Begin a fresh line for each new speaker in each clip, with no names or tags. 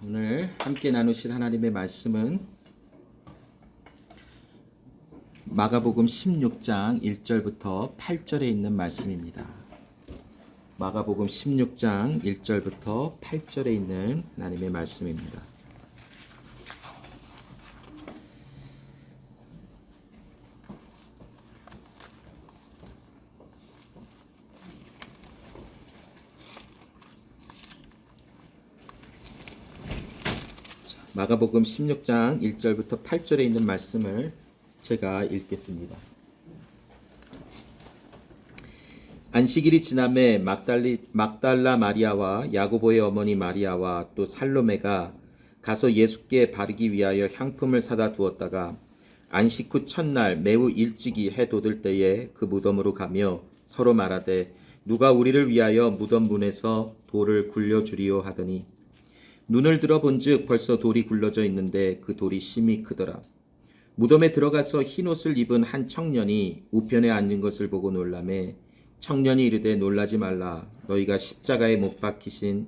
오늘 함께 나누실 하나님의 말씀은 마가복음 16장 1절부터 8절에 있는 말씀입니다. 마가복음 16장 1절부터 8절에 있는 하나님의 말씀입니다. 마가복음 16장 1절부터 8절에 있는 말씀을 제가 읽겠습니다. 안식일이 지남에 막달라 마리아와 야고보의 어머니 마리아와 또 살로메가 가서 예수께 바르기 위하여 향품을 사다 두었다가 안식 후 첫날 매우 일찍이 해 돋을 때에 그 무덤으로 가며 서로 말하되 누가 우리를 위하여 무덤 문에서 돌을 굴려주리요 하더니 눈을 들어본즉 벌써 돌이 굴러져 있는데 그 돌이 심히 크더라. 무덤에 들어가서 흰옷을 입은 한 청년이 우편에 앉은 것을 보고 놀라매 청년이 이르되 놀라지 말라. 너희가 십자가에 못 박히신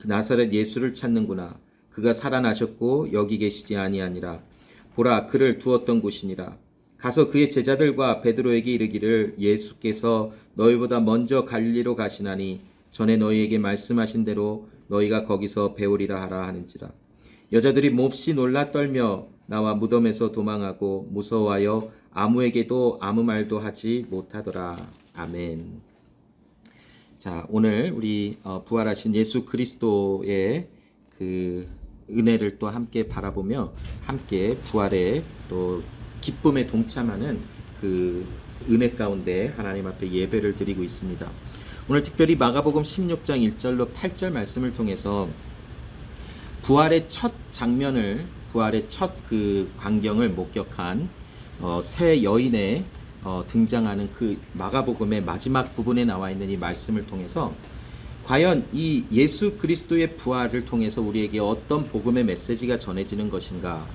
나사렛 예수를 찾는구나. 그가 살아나셨고 여기 계시지 아니하니라. 보라, 그를 두었던 곳이니라. 가서 그의 제자들과 베드로에게 이르기를 예수께서 너희보다 먼저 갈릴리로 가시나니 전에 너희에게 말씀하신 대로 너희가 거기서 배우리라 하라 하는지라. 여자들이 몹시 놀라 떨며 나와 무덤에서 도망하고 무서워하여 아무에게도 아무 말도 하지 못하더라. 아멘. 자, 오늘 우리 부활하신 예수 그리스도의 그 은혜를 또 함께 바라보며 함께 부활의 또 기쁨에 동참하는 그 은혜 가운데 하나님 앞에 예배를 드리고 있습니다. 오늘 특별히 마가복음 16장 1절로 8절 말씀을 통해서 부활의 첫 장면을, 부활의 첫 그 광경을 목격한 새 여인의 등장하는 그 마가복음의 마지막 부분에 나와 있는 이 말씀을 통해서 과연 이 예수 그리스도의 부활을 통해서 우리에게 어떤 복음의 메시지가 전해지는 것인가,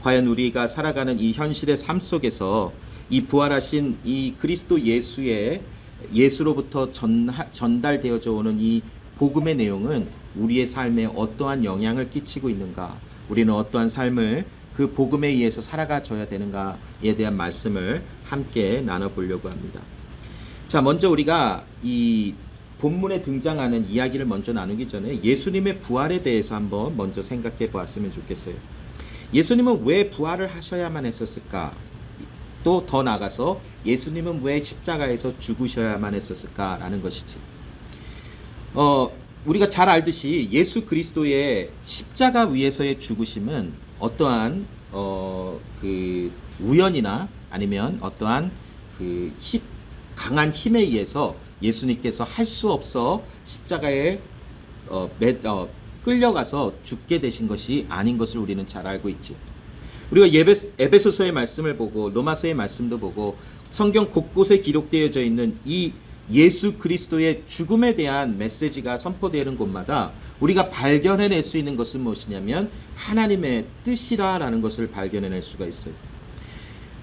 과연 우리가 살아가는 이 현실의 삶 속에서 이 부활하신 이 그리스도 예수로부터 전달되어져 오는 이 복음의 내용은 우리의 삶에 어떠한 영향을 끼치고 있는가, 우리는 어떠한 삶을 그 복음에 의해서 살아가줘야 되는가에 대한 말씀을 함께 나눠보려고 합니다. 자, 먼저 우리가 이 본문에 등장하는 이야기를 먼저 나누기 전에 예수님의 부활에 대해서 한번 먼저 생각해 보았으면 좋겠어요. 예수님은 왜 부활을 하셔야만 했었을까? 또 더 나아가서 예수님은 왜 십자가에서 죽으셔야만 했었을까라는 것이지. 우리가 잘 알듯이 예수 그리스도의 십자가 위에서의 죽으심은 어떠한 그 우연이나 아니면 어떠한 그 강한 힘에 의해서 예수님께서 할 수 없어 십자가에 끌려가서 죽게 되신 것이 아닌 것을 우리는 잘 알고 있지. 우리가 에베소서의 말씀을 보고 로마서의 말씀도 보고 성경 곳곳에 기록되어져 있는 이 예수 그리스도의 죽음에 대한 메시지가 선포되는 곳마다 우리가 발견해낼 수 있는 것은 무엇이냐면 하나님의 뜻이라는 것을 발견해낼 수가 있어요.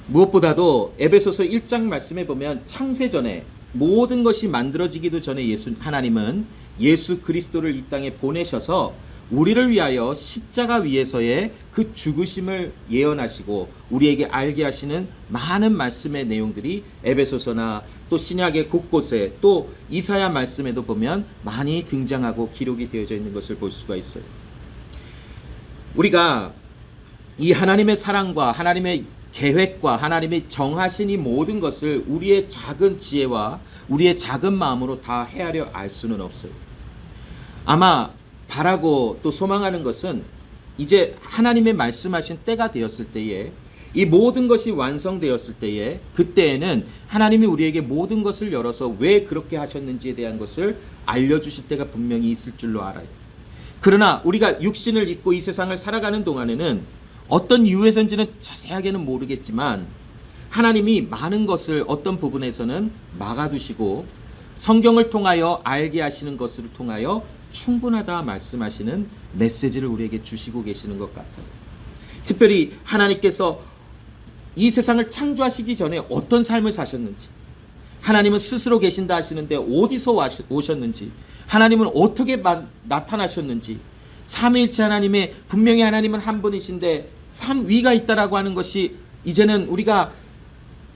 무엇보다도 에베소서 1장 말씀에 보면 창세전에 모든 것이 만들어지기도 전에 하나님은 예수 그리스도를 이 땅에 보내셔서 우리를 위하여 십자가 위에서의 그 죽으심을 예언하시고 우리에게 알게 하시는 많은 말씀의 내용들이 에베소서나 또 신약의 곳곳에 또 이사야 말씀에도 보면 많이 등장하고 기록이 되어져 있는 것을 볼 수가 있어요. 우리가 이 하나님의 사랑과 하나님의 계획과 하나님이 정하신 이 모든 것을 우리의 작은 지혜와 우리의 작은 마음으로 다 헤아려 알 수는 없어요. 아마 바라고 또 소망하는 것은 이제 하나님의 말씀하신 때가 되었을 때에 이 모든 것이 완성되었을 때에 그때에는 하나님이 우리에게 모든 것을 열어서 왜 그렇게 하셨는지에 대한 것을 알려주실 때가 분명히 있을 줄로 알아요. 그러나 우리가 육신을 입고 이 세상을 살아가는 동안에는 어떤 이유에서인지는 자세하게는 모르겠지만 하나님이 많은 것을 어떤 부분에서는 막아두시고 성경을 통하여 알게 하시는 것을 통하여 충분하다 말씀하시는 메시지를 우리에게 주시고 계시는 것 같아요. 특별히 하나님께서 이 세상을 창조하시기 전에 어떤 삶을 사셨는지, 하나님은 스스로 계신다 하시는데 어디서 오셨는지, 하나님은 어떻게 나타나셨는지, 삼위일체 하나님의 분명히 하나님은 한 분이신데 삼위가 있다라고 하는 것이 이제는 우리가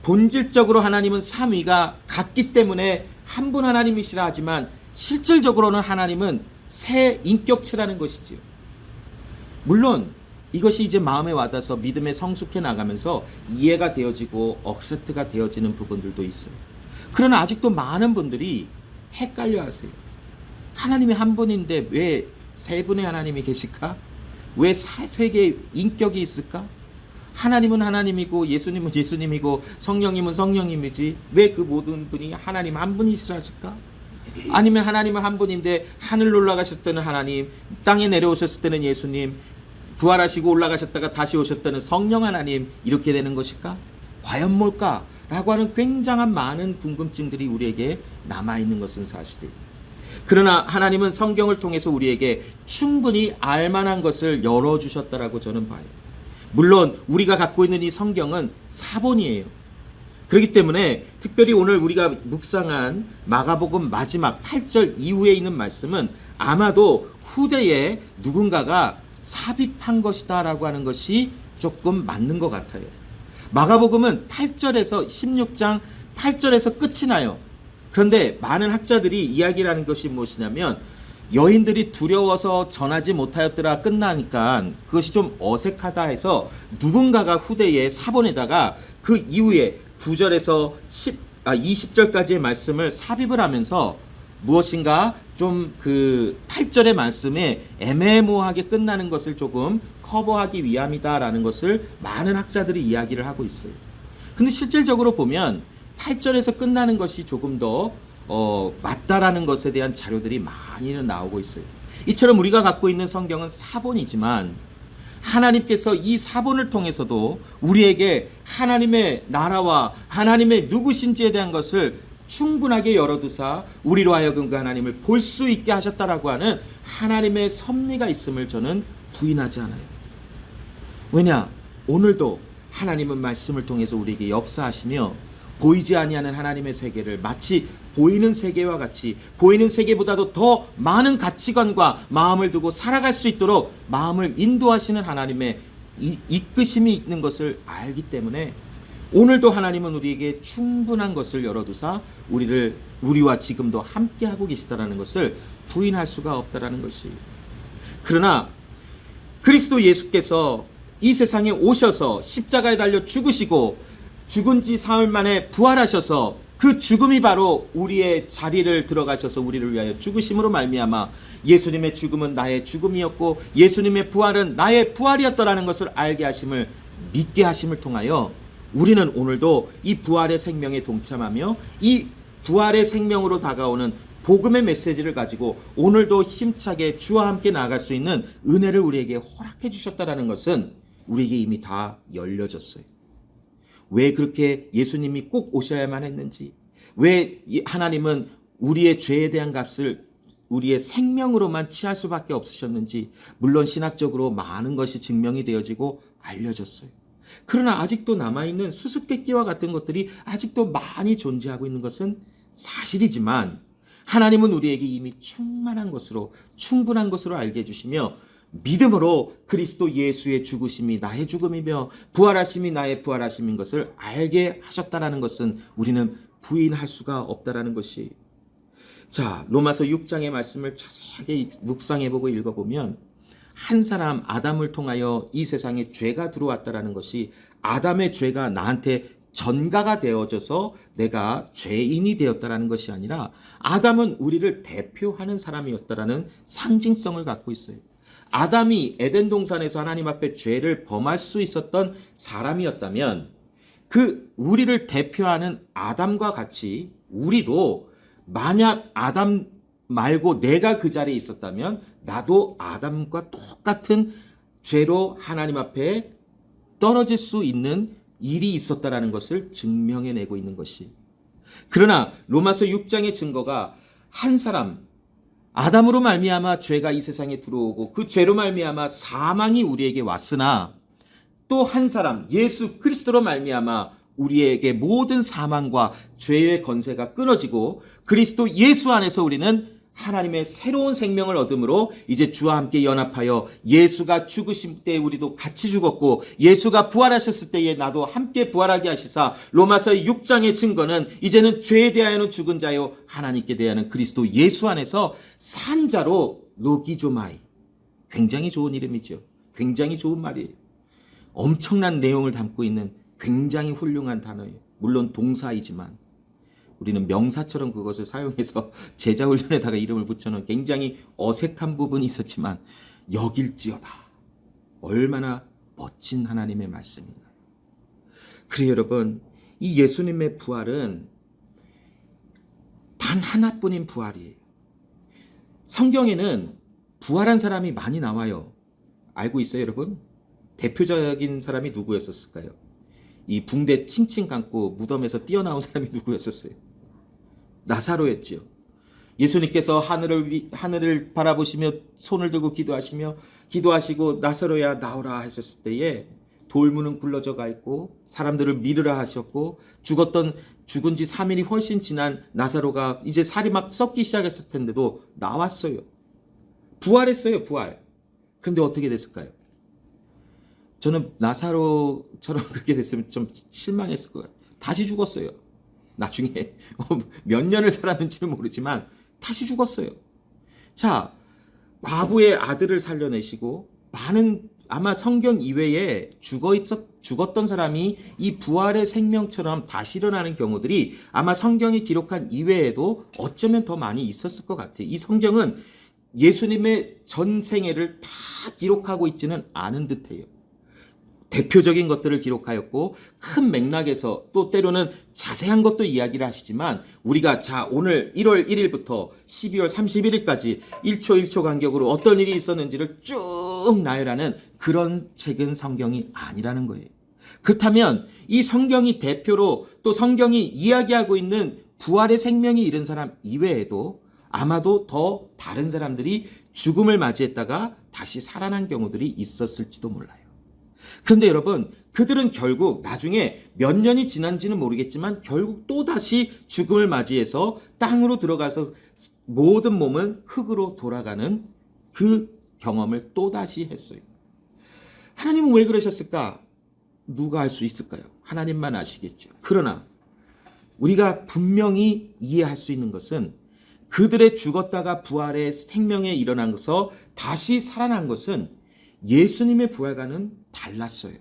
본질적으로 하나님은 삼위가 같기 때문에 한 분 하나님이시라 하지만 실질적으로는 하나님은 세 인격체라는 것이지요. 물론 이것이 이제 마음에 와닿아서 믿음에 성숙해 나가면서 이해가 되어지고 억셉트가 되어지는 부분들도 있어요. 그러나 아직도 많은 분들이 헷갈려 하세요. 하나님이 한 분인데 왜 세 분의 하나님이 계실까? 왜 세 개의 인격이 있을까? 하나님은 하나님이고 예수님은 예수님이고 성령님은 성령님이지 왜 그 모든 분이 하나님 한 분이시라 하실까? 아니면 하나님은 한 분인데 하늘로 올라가실 때는 하나님, 땅에 내려오셨을 때는 예수님, 부활하시고 올라가셨다가 다시 오셨다는 성령 하나님 이렇게 되는 것일까? 과연 뭘까? 라고 하는 굉장한 많은 궁금증들이 우리에게 남아있는 것은 사실이에요. 그러나 하나님은 성경을 통해서 우리에게 충분히 알만한 것을 열어주셨다라고 저는 봐요. 물론 우리가 갖고 있는 이 성경은 사본이에요. 그렇기 때문에 특별히 오늘 우리가 묵상한 마가복음 마지막 8절 이후에 있는 말씀은 아마도 후대에 누군가가 삽입한 것이다 라고 하는 것이 조금 맞는 것 같아요. 마가복음은 8절에서 16장 8절에서 끝이 나요. 그런데 많은 학자들이 이야기를 하는 것이 무엇이냐면 여인들이 두려워서 전하지 못하였더라 끝나니까 그것이 좀 어색하다 해서 누군가가 후대에 사본에다가 그 이후에 9절에서 20절까지의 말씀을 삽입을 하면서 무엇인가 좀 그 8절의 말씀에 애매모호하게 끝나는 것을 조금 커버하기 위함이다라는 것을 많은 학자들이 이야기를 하고 있어요. 근데 실질적으로 보면 8절에서 끝나는 것이 조금 더 맞다라는 것에 대한 자료들이 많이는 나오고 있어요. 이처럼 우리가 갖고 있는 성경은 사본이지만 하나님께서 이 사본을 통해서도 우리에게 하나님의 나라와 하나님의 누구신지에 대한 것을 충분하게 열어두사 우리로 하여금 그 하나님을 볼 수 있게 하셨다라고 하는 하나님의 섭리가 있음을 저는 부인하지 않아요. 왜냐? 오늘도 하나님은 말씀을 통해서 우리에게 역사하시며 보이지 아니하는 하나님의 세계를 마치 보이는 세계와 같이 보이는 세계보다도 더 많은 가치관과 마음을 두고 살아갈 수 있도록 마음을 인도하시는 하나님의 이끄심이 있는 것을 알기 때문에 오늘도 하나님은 우리에게 충분한 것을 열어두사 우리와 지금도 함께하고 계시다라는 것을 부인할 수가 없다라는 것이. 그러나 그리스도 예수께서 이 세상에 오셔서 십자가에 달려 죽으시고 죽은 지 사흘 만에 부활하셔서 그 죽음이 바로 우리의 자리를 들어가셔서 우리를 위하여 죽으심으로 말미암아 예수님의 죽음은 나의 죽음이었고 예수님의 부활은 나의 부활이었다라는 것을 알게 하심을 믿게 하심을 통하여 우리는 오늘도 이 부활의 생명에 동참하며 이 부활의 생명으로 다가오는 복음의 메시지를 가지고 오늘도 힘차게 주와 함께 나아갈 수 있는 은혜를 우리에게 허락해 주셨다라는 것은 우리에게 이미 다 열려졌어요. 왜 그렇게 예수님이 꼭 오셔야만 했는지, 왜 하나님은 우리의 죄에 대한 값을 우리의 생명으로만 취할 수밖에 없으셨는지 물론 신학적으로 많은 것이 증명이 되어지고 알려졌어요. 그러나 아직도 남아있는 수수께끼와 같은 것들이 아직도 많이 존재하고 있는 것은 사실이지만 하나님은 우리에게 이미 충분한 것으로 알게 해주시며 믿음으로 그리스도 예수의 죽으심이 나의 죽음이며 부활하심이 나의 부활하심인 것을 알게 하셨다라는 것은 우리는 부인할 수가 없다라는 것이. 자, 로마서 6장의 말씀을 자세하게 묵상해보고 읽어보면 한 사람 아담을 통하여 이 세상에 죄가 들어왔다라는 것이 아담의 죄가 나한테 전가가 되어져서 내가 죄인이 되었다라는 것이 아니라 아담은 우리를 대표하는 사람이었다라는 상징성을 갖고 있어요. 아담이 에덴 동산에서 하나님 앞에 죄를 범할 수 있었던 사람이었다면 그 우리를 대표하는 아담과 같이 우리도 만약 아담 말고 내가 그 자리에 있었다면 나도 아담과 똑같은 죄로 하나님 앞에 떨어질 수 있는 일이 있었다라는 것을 증명해내고 있는 것이. 그러나 로마서 6장의 증거가 한 사람 아담으로 말미암아 죄가 이 세상에 들어오고 그 죄로 말미암아 사망이 우리에게 왔으나 또 한 사람 예수 그리스도로 말미암아 우리에게 모든 사망과 죄의 권세가 끊어지고 그리스도 예수 안에서 우리는 하나님의 새로운 생명을 얻음으로 이제 주와 함께 연합하여 예수가 죽으신 때 우리도 같이 죽었고 예수가 부활하셨을 때에 나도 함께 부활하게 하시사 로마서 6장의 증거는 이제는 죄에 대하여는 죽은 자요 하나님께 대하여는 그리스도 예수 안에서 산 자로 로기조마이. 굉장히 좋은 이름이죠. 굉장히 좋은 말이에요. 엄청난 내용을 담고 있는 굉장히 훌륭한 단어예요. 물론 동사이지만 우리는 명사처럼 그것을 사용해서 제자훈련에다가 이름을 붙여놓은 굉장히 어색한 부분이 있었지만 여길지어다. 얼마나 멋진 하나님의 말씀인가. 그래요 여러분, 이 예수님의 부활은 단 하나뿐인 부활이에요. 성경에는 부활한 사람이 많이 나와요. 알고 있어요 여러분? 대표적인 사람이 누구였었을까요? 이 붕대 칭칭 감고 무덤에서 뛰어나온 사람이 누구였었어요? 나사로였지요. 예수님께서 하늘을 바라보시며 손을 들고 기도하시고 나사로야 나오라 하셨을 때에 돌문은 굴러져 가 있고 사람들을 미르라 하셨고 죽은 지 3일이 훨씬 지난 나사로가 이제 살이 막 썩기 시작했을 텐데도 나왔어요. 부활했어요. 부활. 근데 어떻게 됐을까요? 저는 나사로처럼 그렇게 됐으면 좀 실망했을 거예요. 다시 죽었어요. 나중에 몇 년을 살았는지는 모르지만 다시 죽었어요. 자, 과부의 아들을 살려내시고 많은 아마 성경 이외에 죽었던 사람이 이 부활의 생명처럼 다시 일어나는 경우들이 아마 성경이 기록한 이외에도 어쩌면 더 많이 있었을 것 같아요. 이 성경은 예수님의 전 생애를 다 기록하고 있지는 않은 듯해요. 대표적인 것들을 기록하였고 큰 맥락에서 또 때로는 자세한 것도 이야기를 하시지만 우리가 자 오늘 1월 1일부터 12월 31일까지 1초 1초 간격으로 어떤 일이 있었는지를 쭉 나열하는 그런 책은 성경이 아니라는 거예요. 그렇다면 이 성경이 대표로 또 성경이 이야기하고 있는 부활의 생명이 이른 사람 이외에도 아마도 더 다른 사람들이 죽음을 맞이했다가 다시 살아난 경우들이 있었을지도 몰라요. 그런데 여러분, 그들은 결국 나중에 몇 년이 지난지는 모르겠지만 결국 또다시 죽음을 맞이해서 땅으로 들어가서 모든 몸은 흙으로 돌아가는 그 경험을 또다시 했어요. 하나님은 왜 그러셨을까? 누가 알 수 있을까요? 하나님만 아시겠죠. 그러나 우리가 분명히 이해할 수 있는 것은 그들의 죽었다가 부활의 생명에 일어나서 다시 살아난 것은 예수님의 부활과는 달랐어요.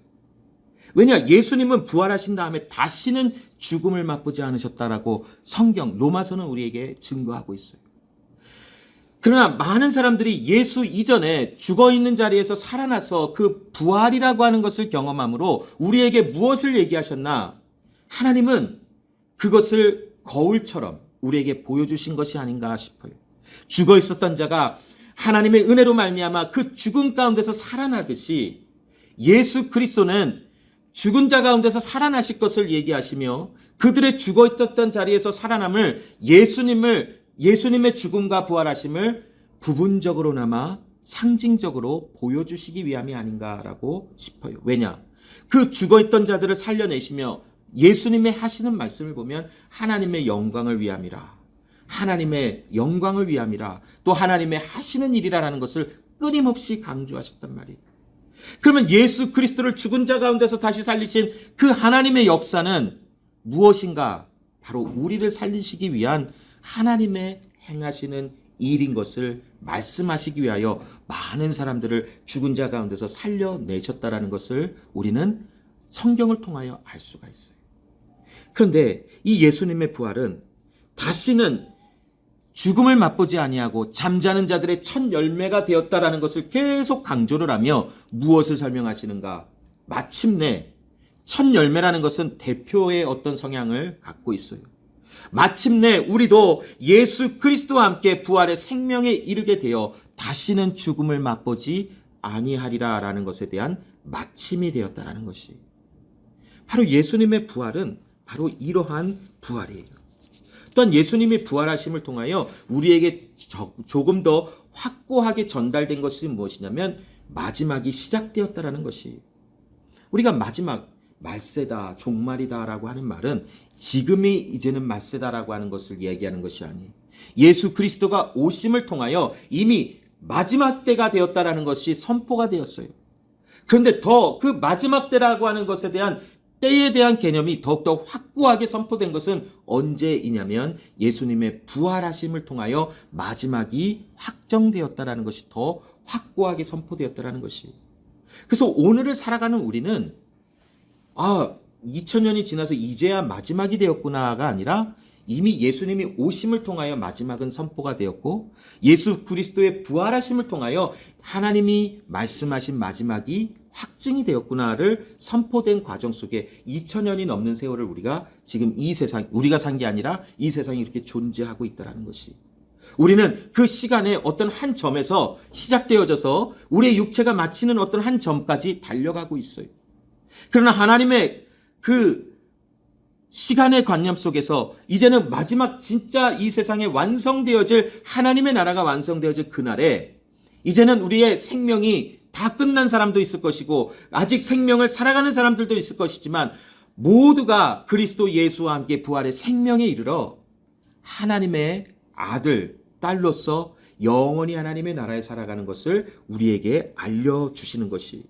왜냐? 예수님은 부활하신 다음에 다시는 죽음을 맛보지 않으셨다라고 성경 로마서는 우리에게 증거하고 있어요. 그러나 많은 사람들이 예수 이전에 죽어있는 자리에서 살아나서 그 부활이라고 하는 것을 경험함으로 우리에게 무엇을 얘기하셨나? 하나님은 그것을 거울처럼 우리에게 보여주신 것이 아닌가 싶어요. 죽어 있었던 자가 하나님의 은혜로 말미암아 그 죽음 가운데서 살아나듯이 예수 그리스도는 죽은 자 가운데서 살아나실 것을 얘기하시며 그들의 죽어 있었던 자리에서 살아남을 예수님의 죽음과 부활하심을 부분적으로나마 상징적으로 보여주시기 위함이 아닌가라고 싶어요. 왜냐? 그 죽어 있던 자들을 살려내시며 예수님의 하시는 말씀을 보면 하나님의 영광을 위함이라. 하나님의 영광을 위함이라. 또 하나님의 하시는 일이라는 것을 끊임없이 강조하셨단 말이에요. 그러면 예수 그리스도를 죽은 자 가운데서 다시 살리신 그 하나님의 역사는 무엇인가? 바로 우리를 살리시기 위한 하나님의 행하시는 일인 것을 말씀하시기 위하여 많은 사람들을 죽은 자 가운데서 살려내셨다라는 것을 우리는 성경을 통하여 알 수가 있어요. 그런데 이 예수님의 부활은 다시는 죽음을 맛보지 아니하고 잠자는 자들의 첫 열매가 되었다라는 것을 계속 강조를 하며 무엇을 설명하시는가? 마침내 첫 열매라는 것은 대표의 어떤 성향을 갖고 있어요. 마침내 우리도 예수 그리스도와 함께 부활의 생명에 이르게 되어 다시는 죽음을 맛보지 아니하리라라는 것에 대한 마침이 되었다라는 것이. 바로 예수님의 부활은 바로 이러한 부활이에요. 또한 예수님이 부활하심을 통하여 우리에게 조금 더 확고하게 전달된 것이 무엇이냐면 마지막이 시작되었다라는 것이. 우리가 마지막 말세다, 종말이다라고 하는 말은 지금이 이제는 말세다라고 하는 것을 얘기하는 것이 아니에요. 예수 그리스도가 오심을 통하여 이미 마지막 때가 되었다라는 것이 선포가 되었어요. 그런데 더 그 마지막 때라고 하는 것에 대한 때에 대한 개념이 더욱더 확고하게 선포된 것은 언제이냐면 예수님의 부활하심을 통하여 마지막이 확정되었다라는 것이 더 확고하게 선포되었다라는 것이. 그래서 오늘을 살아가는 우리는 2000년이 지나서 이제야 마지막이 되었구나가 아니라 이미 예수님이 오심을 통하여 마지막은 선포가 되었고 예수 그리스도의 부활하심을 통하여 하나님이 말씀하신 마지막이 확증이 되었구나를 선포된 과정 속에 2000년이 넘는 세월을 우리가 지금 이 세상, 우리가 산 게 아니라 이 세상이 이렇게 존재하고 있다는 것이. 우리는 그 시간에 어떤 한 점에서 시작되어져서 우리의 육체가 마치는 어떤 한 점까지 달려가고 있어요. 그러나 하나님의 그 시간의 관념 속에서 이제는 마지막 진짜 이 세상에 완성되어질 하나님의 나라가 완성되어질 그날에 이제는 우리의 생명이 다 끝난 사람도 있을 것이고 아직 생명을 살아가는 사람들도 있을 것이지만 모두가 그리스도 예수와 함께 부활의 생명에 이르러 하나님의 아들, 딸로서 영원히 하나님의 나라에 살아가는 것을 우리에게 알려주시는 것이.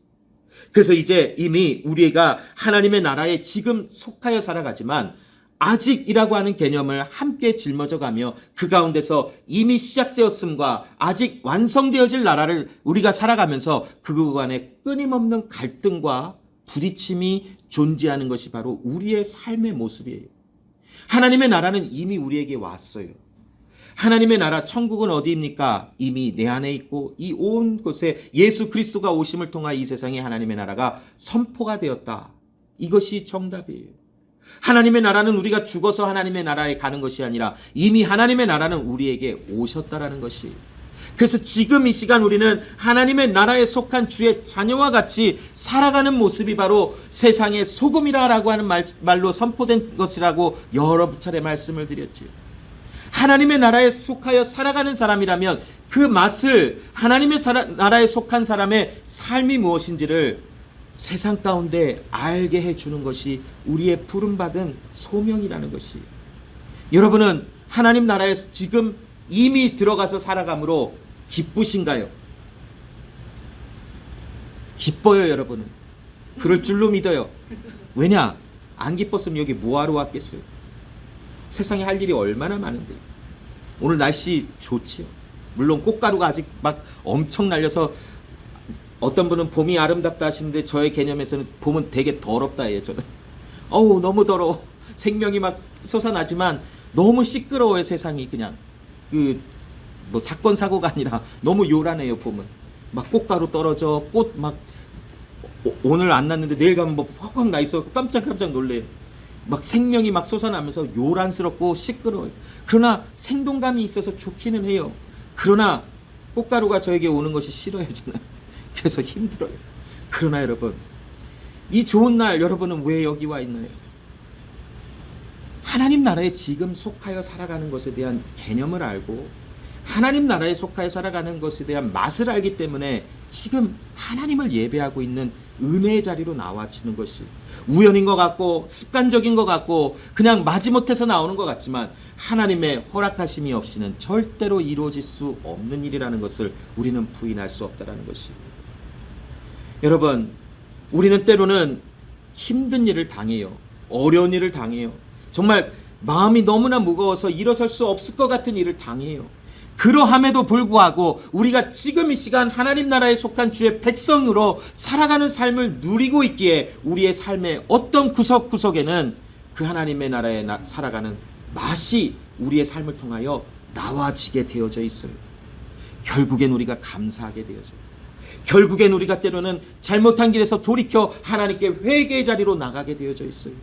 그래서 이제 이미 우리가 하나님의 나라에 지금 속하여 살아가지만 아직이라고 하는 개념을 함께 짊어져가며 그 가운데서 이미 시작되었음과 아직 완성되어질 나라를 우리가 살아가면서 그 구간에 끊임없는 갈등과 부딪힘이 존재하는 것이 바로 우리의 삶의 모습이에요. 하나님의 나라는 이미 우리에게 왔어요. 하나님의 나라 천국은 어디입니까? 이미 내 안에 있고 이 온 곳에 예수 그리스도가 오심을 통하여 이 세상에 하나님의 나라가 선포가 되었다. 이것이 정답이에요. 하나님의 나라는 우리가 죽어서 하나님의 나라에 가는 것이 아니라 이미 하나님의 나라는 우리에게 오셨다라는 것이. 그래서 지금 이 시간 우리는 하나님의 나라에 속한 주의 자녀와 같이 살아가는 모습이 바로 세상의 소금이라고 하는 말로 선포된 것이라고 여러 차례 말씀을 드렸지요. 하나님의 나라에 속하여 살아가는 사람이라면 그 맛을 하나님의 나라에 속한 사람의 삶이 무엇인지를 세상 가운데 알게 해주는 것이 우리의 부름받은 소명이라는 것이. 여러분은 하나님 나라에 지금 이미 들어가서 살아감으로 기쁘신가요? 기뻐요, 여러분은. 그럴 줄로 믿어요. 왜냐? 안 기뻤으면 여기 뭐하러 왔겠어요? 세상에 할 일이 얼마나 많은데. 오늘 날씨 좋지요. 물론 꽃가루가 아직 막 엄청 날려서 어떤 분은 봄이 아름답다 하시는데 저의 개념에서는 봄은 되게 더럽다 해요. 저는 너무 더러워. 생명이 막 솟아나지만 너무 시끄러워요. 세상이 그냥 뭐 사건 사고가 아니라 너무 요란해요. 봄은 막 꽃가루 떨어져, 꽃 막 오늘 안 났는데 내일 가면 뭐 확확 나 있어 깜짝깜짝 놀래요. 막 생명이 막 솟아나면서 요란스럽고 시끄러워요. 그러나 생동감이 있어서 좋기는 해요. 그러나 꽃가루가 저에게 오는 것이 싫어요. 저는 그래서 힘들어요. 그러나 여러분, 이 좋은 날 여러분은 왜 여기 와 있나요? 하나님 나라에 지금 속하여 살아가는 것에 대한 개념을 알고 하나님 나라에 속하여 살아가는 것에 대한 맛을 알기 때문에 지금 하나님을 예배하고 있는 은혜의 자리로 나와지는 것이 우연인 것 같고 습관적인 것 같고 그냥 마지못해서 나오는 것 같지만 하나님의 허락하심이 없이는 절대로 이루어질 수 없는 일이라는 것을 우리는 부인할 수 없다는 것이. 여러분, 우리는 때로는 힘든 일을 당해요. 어려운 일을 당해요. 정말 마음이 너무나 무거워서 일어설 수 없을 것 같은 일을 당해요. 그러함에도 불구하고 우리가 지금 이 시간 하나님 나라에 속한 주의 백성으로 살아가는 삶을 누리고 있기에 우리의 삶의 어떤 구석구석에는 그 하나님의 나라에 살아가는 맛이 우리의 삶을 통하여 나와지게 되어져 있어요. 결국엔 우리가 감사하게 되어져요. 결국엔 우리가 때로는 잘못한 길에서 돌이켜 하나님께 회개의 자리로 나가게 되어져 있어요.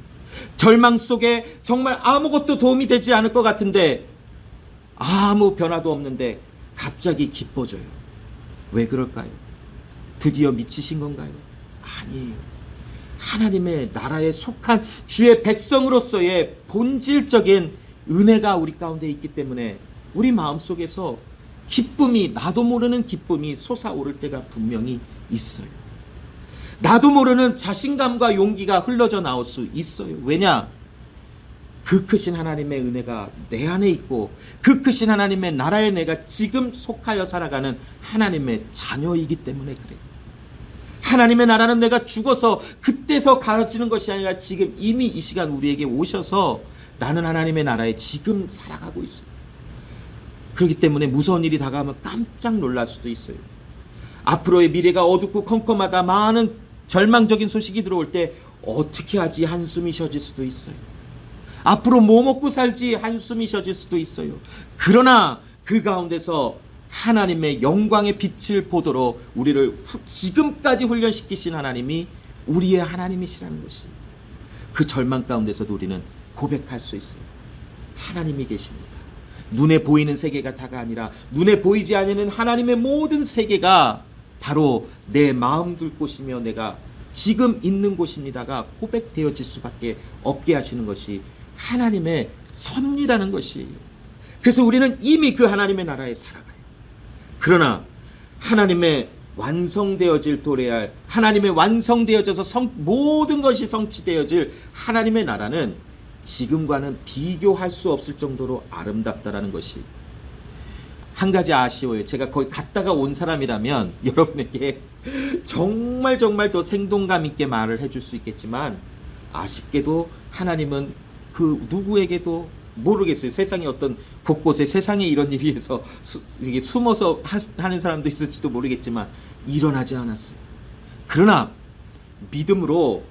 절망 속에 정말 아무것도 도움이 되지 않을 것 같은데 아무 변화도 없는데 갑자기 기뻐져요. 왜 그럴까요? 드디어 미치신 건가요? 아니에요. 하나님의 나라에 속한 주의 백성으로서의 본질적인 은혜가 우리 가운데 있기 때문에 우리 마음속에서 기쁨이, 나도 모르는 기쁨이 솟아오를 때가 분명히 있어요. 나도 모르는 자신감과 용기가 흘러져 나올 수 있어요. 왜냐? 그 크신 하나님의 은혜가 내 안에 있고 그 크신 하나님의 나라에 내가 지금 속하여 살아가는 하나님의 자녀이기 때문에 그래요. 하나님의 나라는 내가 죽어서 그때서 가르치는 것이 아니라 지금 이미 이 시간 우리에게 오셔서 나는 하나님의 나라에 지금 살아가고 있어요. 그렇기 때문에 무서운 일이 다가오면 깜짝 놀랄 수도 있어요. 앞으로의 미래가 어둡고 컴컴하다, 많은 절망적인 소식이 들어올 때 어떻게 하지 한숨이 쉬어질 수도 있어요. 앞으로 뭐 먹고 살지 한숨이 쉬어질 수도 있어요. 그러나 그 가운데서 하나님의 영광의 빛을 보도록 우리를 지금까지 훈련시키신 하나님이 우리의 하나님이시라는 것이, 그 절망 가운데서도 우리는 고백할 수 있어요. 하나님이 계십니다. 눈에 보이는 세계가 다가 아니라 눈에 보이지 않는 하나님의 모든 세계가 바로 내 마음 둘 곳이며 내가 지금 있는 곳입니다가 고백되어질 수밖에 없게 하시는 것이 하나님의 섭리라는 것이에요. 그래서 우리는 이미 그 하나님의 나라에 살아가요. 그러나 하나님의 완성되어질 도래할, 하나님의 완성되어져서 모든 것이 성취되어질 하나님의 나라는 지금과는 비교할 수 없을 정도로 아름답다라는 것이 한 가지 아쉬워요. 제가 거기 갔다가 온 사람이라면 여러분에게 정말 더 생동감 있게 말을 해줄 수 있겠지만, 아쉽게도 하나님은 그 누구에게도 모르겠어요. 세상에 어떤 곳곳에 세상에 이런 일이 해서 이게 숨어서 하는 사람도 있을지도 모르겠지만 일어나지 않았어요. 그러나 믿음으로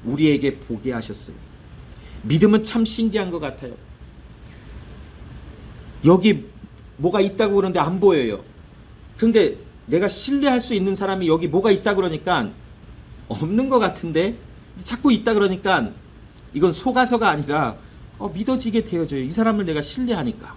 우리에게 보게 하셨어요. 믿음은 참 신기한 것 같아요. 여기 뭐가 있다고 그러는데 안 보여요. 그런데 내가 신뢰할 수 있는 사람이 여기 뭐가 있다 그러니까 없는 것 같은데 자꾸 있다 그러니까 이건 속아서가 아니라 믿어지게 되어져요. 이 사람을 내가 신뢰하니까.